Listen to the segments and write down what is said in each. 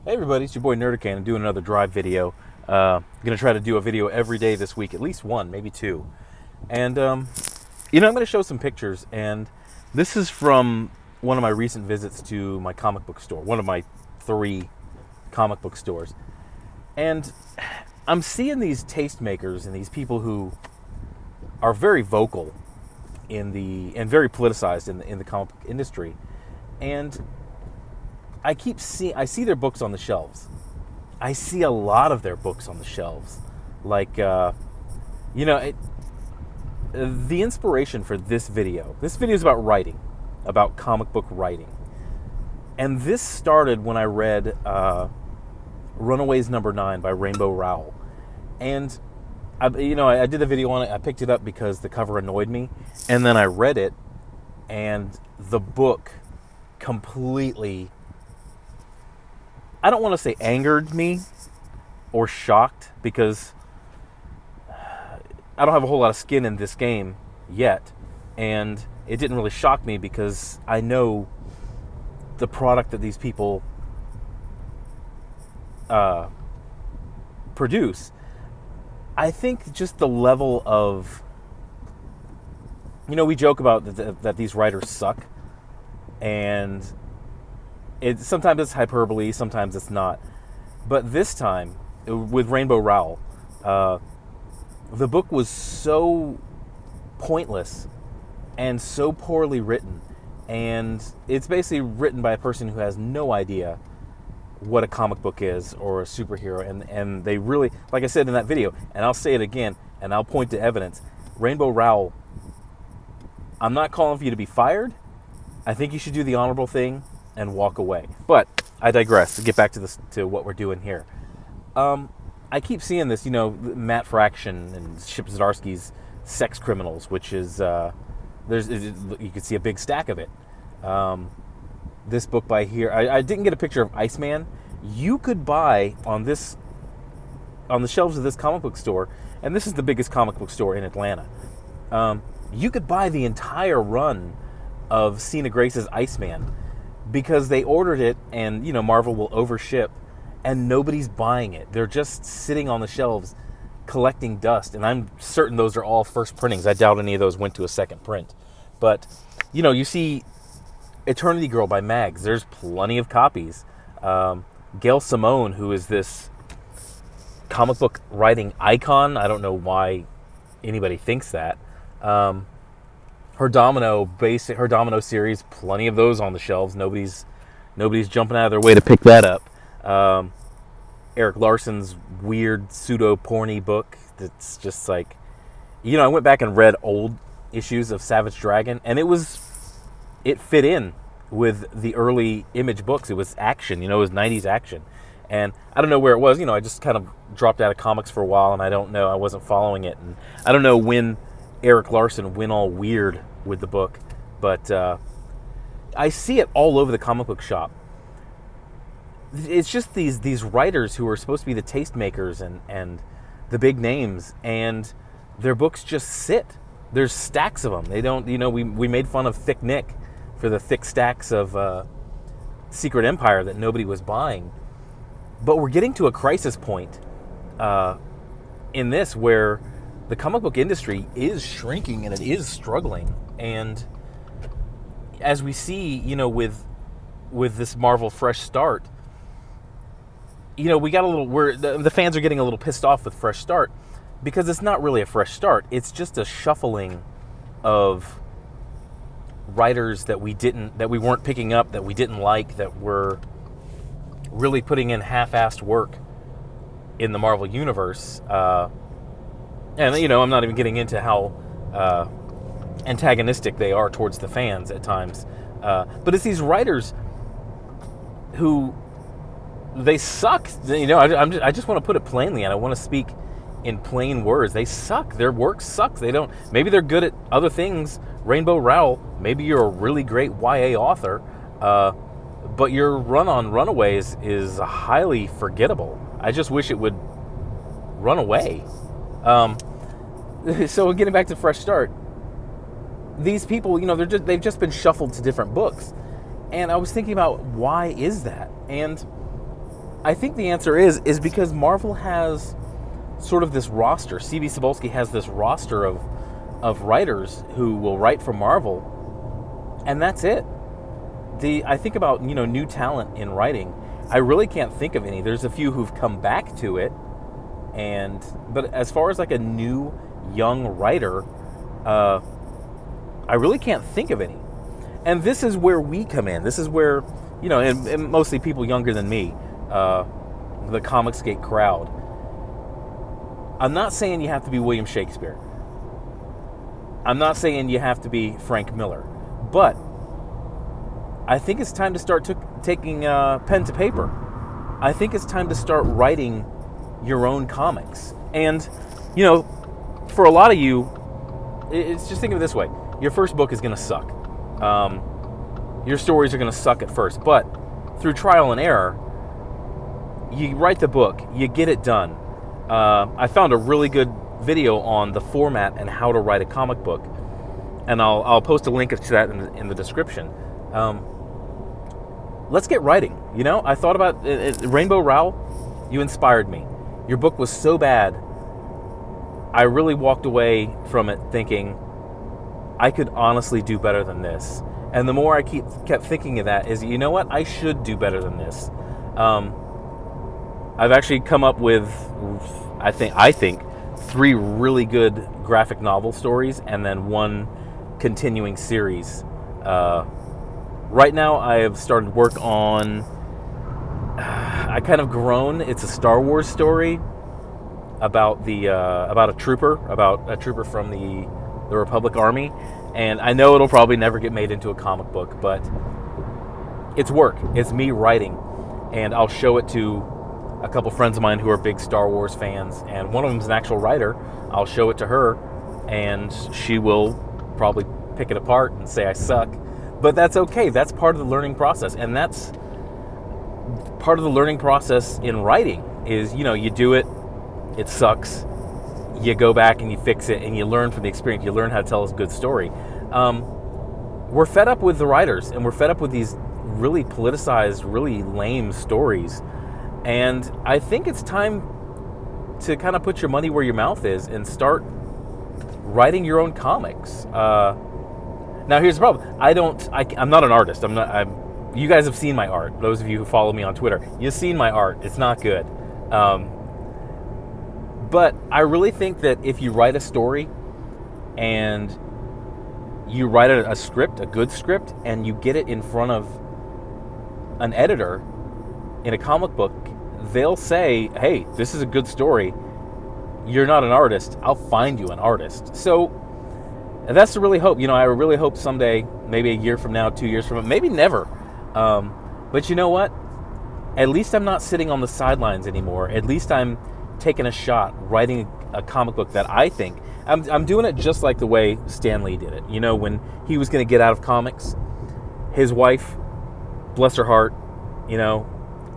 Hey everybody, it's your boy Nerdican. I'm doing another drive video. I'm going to try to do a video every day this week, at least one, maybe two. And, I'm going to show some pictures, and this is from one of my recent visits to my comic book store, one of my 3 comic book stores. And I'm seeing these tastemakers and these people who are very vocal and very politicized in the comic book industry. And I see their books on the shelves. I see a lot of their books on the shelves. Like, the inspiration for this video is about writing, about comic book writing. And this started when I read Runaways #9 by Rainbow Rowell. And, I did a video on it. I picked it up because the cover annoyed me. And then I read it, and the book completely, I don't want to say angered me or shocked, because I don't have a whole lot of skin in this game yet, and it didn't really shock me because I know the product that these people produce. I think just the level of, we joke about that these writers suck, and sometimes it's hyperbole, sometimes it's not. But this time, with Rainbow Rowell, the book was so pointless and so poorly written. And it's basically written by a person who has no idea what a comic book is or a superhero. And they really, like I said in that video, and I'll say it again, and I'll point to evidence, Rainbow Rowell, I'm not calling for you to be fired. I think you should do the honorable thing and walk away. But I digress. To get back to what we're doing here. I keep seeing this, Matt Fraction and Chip Zdarsky's Sex Criminals, which is you can see a big stack of it. This book by here, I didn't get a picture of Iceman. You could buy on the shelves of this comic book store, and this is the biggest comic book store in Atlanta. You could buy the entire run of Sina Grace's Iceman, because they ordered it, and Marvel will overship, and nobody's buying it. They're just sitting on the shelves collecting dust, and I'm certain those are all first printings. I doubt any of those went to a second print. But you see Eternity Girl by Mags. There's plenty of copies. Gail Simone, who is this comic book writing icon, I don't know why anybody thinks that. Her Domino series, plenty of those on the shelves. Nobody's jumping out of their way to pick that up. Eric Larson's weird pseudo-porny book that's just like, I went back and read old issues of Savage Dragon, and it fit in with the early Image books. It was action, it was 90s action. And I don't know where it was, I just kind of dropped out of comics for a while, and I wasn't following it. And I don't know when Eric Larson went all weird with the book, but I see it all over the comic book shop. It's just these writers who are supposed to be the tastemakers and the big names, and their books just sit. There's stacks of them. They don't, we made fun of Thick Nick for the thick stacks of Secret Empire that nobody was buying. But we're getting to a crisis point in this, where the comic book industry is shrinking and it is struggling. And as we see, with this Marvel Fresh Start, we got the fans are getting a little pissed off with Fresh Start, because it's not really a fresh start. It's just a shuffling of writers that we weren't picking up, that we didn't like, that were really putting in half-assed work in the Marvel universe. And I'm not even getting into how antagonistic they are towards the fans at times. But it's these writers who, they suck. I just want to put it plainly, and I want to speak in plain words. They suck. Their work sucks. Maybe they're good at other things. Rainbow Rowell, maybe you're a really great YA author, but your run on Runaways is highly forgettable. I just wish it would run away. So getting back to Fresh Start, these people, they've just been shuffled to different books. And I was thinking about, why is that? And I think the answer is because Marvel has sort of this roster. C.B. Cebulski has this roster of writers who will write for Marvel, and that's it. I think about, new talent in writing. I really can't think of any. There's a few who've come back to it, but as far as like a new young writer, I really can't think of any. And this is where we come in. This is where, and mostly people younger than me, the Comicsgate crowd. I'm not saying you have to be William Shakespeare. I'm not saying you have to be Frank Miller. But I think it's time to start taking pen to paper. I think it's time to start writing your own comics. And, for a lot of you, it's just think of it this way. Your first book is going to suck. Your stories are going to suck at first. But through trial and error, you write the book, you get it done. I found a really good video on the format and how to write a comic book. And I'll post a link to that in the description. Let's get writing. I thought about Rainbow Rowell. You inspired me. Your book was so bad, I really walked away from it thinking, I could honestly do better than this. And the more I kept thinking of that is, you know what? I should do better than this. I've actually come up with, I think 3 really good graphic novel stories and then 1 continuing series. Right now, I have started work on. I kind of grown. It's a Star Wars story about a trooper from the Republic Army, and I know it'll probably never get made into a comic book, but it's work. It's me writing, and I'll show it to a couple friends of mine who are big Star Wars fans, and one of them's an actual writer. I'll show it to her, and she will probably pick it apart and say I suck. But that's okay. That's part of the learning process. And that's part of the learning process in writing is, you do it, it sucks. You go back and you fix it and you learn from the experience. You learn how to tell a good story. We're fed up with the writers and we're fed up with these really politicized, really lame stories. And I think it's time to kind of put your money where your mouth is and start writing your own comics. Now here's the problem. I'm not an artist. You guys have seen my art. Those of you who follow me on Twitter, you've seen my art. It's not good. But I really think that if you write a story and you write a script, a good script, and you get it in front of an editor in a comic book, they'll say, hey, this is a good story. You're not an artist. I'll find you an artist. So that's the really hope. I really hope someday, maybe a year from now, 2 years from now, maybe never. But you know what? At least I'm not sitting on the sidelines anymore. At least I'm taking a shot, writing a comic book that I think, I'm doing it just like the way Stan Lee did it. When he was going to get out of comics, his wife, bless her heart,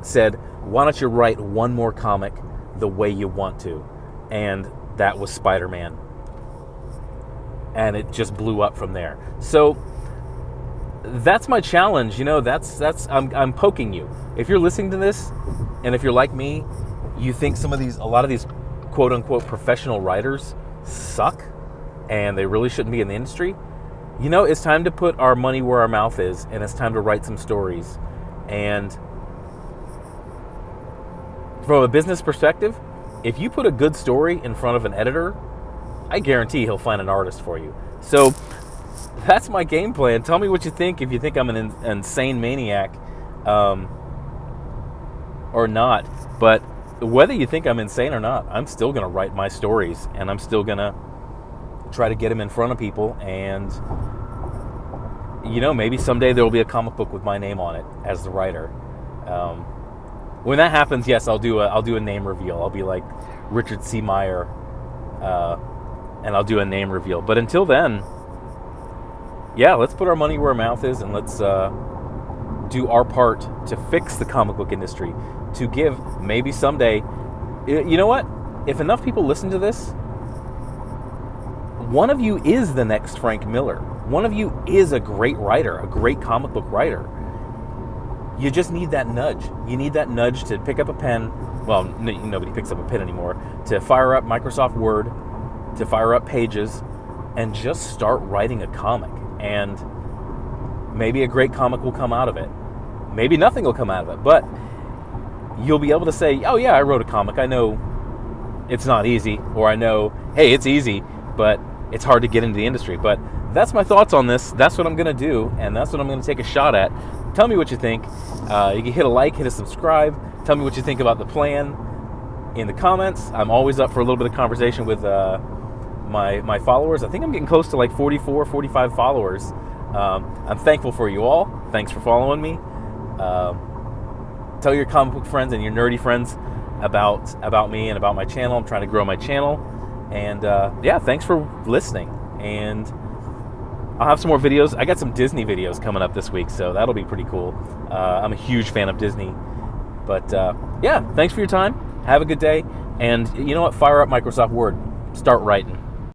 said, why don't you write one more comic the way you want to? And that was Spider-Man. And it just blew up from there. So that's my challenge. I'm poking you. If you're listening to this, and if you're like me, you think a lot of these quote unquote professional writers suck and they really shouldn't be in the industry, it's time to put our money where our mouth is, and it's time to write some stories. And from a business perspective, if you put a good story in front of an editor, I guarantee he'll find an artist for you. So that's my game plan. Tell me what you think, if you think I'm an insane maniac or not. But whether you think I'm insane or not, I'm still going to write my stories, and I'm still going to try to get them in front of people. And, maybe someday there will be a comic book with my name on it as the writer. When that happens, yes, I'll do a name reveal. I'll be like Richard C. Meyer, and I'll do a name reveal. But until then, yeah, let's put our money where our mouth is, and let's do our part to fix the comic book industry, to give maybe someday. You know what? If enough people listen to this, one of you is the next Frank Miller. One of you is a great writer, a great comic book writer. you just need that nudge. You need that nudge to pick up a pen. Well, nobody picks up a pen anymore. To fire up Microsoft Word, to fire up Pages, and just start writing a comic. And maybe a great comic will come out of it. Maybe nothing will come out of it. But you'll be able to say, oh yeah, I wrote a comic. I know it's not easy. Or I know, hey, it's easy, but it's hard to get into the industry. But that's my thoughts on this. That's what I'm going to do. And that's what I'm going to take a shot at. Tell me what you think. You can hit a like, hit a subscribe. Tell me what you think about the plan in the comments. I'm always up for a little bit of conversation with my followers. I think I'm getting close to like 44, 45 followers. I'm thankful for you all. Thanks for following me. Tell your comic book friends and your nerdy friends about me and about my channel. I'm trying to grow my channel. And yeah, thanks for listening. And I'll have some more videos. I got some Disney videos coming up this week, so that'll be pretty cool. I'm a huge fan of Disney. But yeah, thanks for your time. Have a good day. And you know what? Fire up Microsoft Word. Start writing.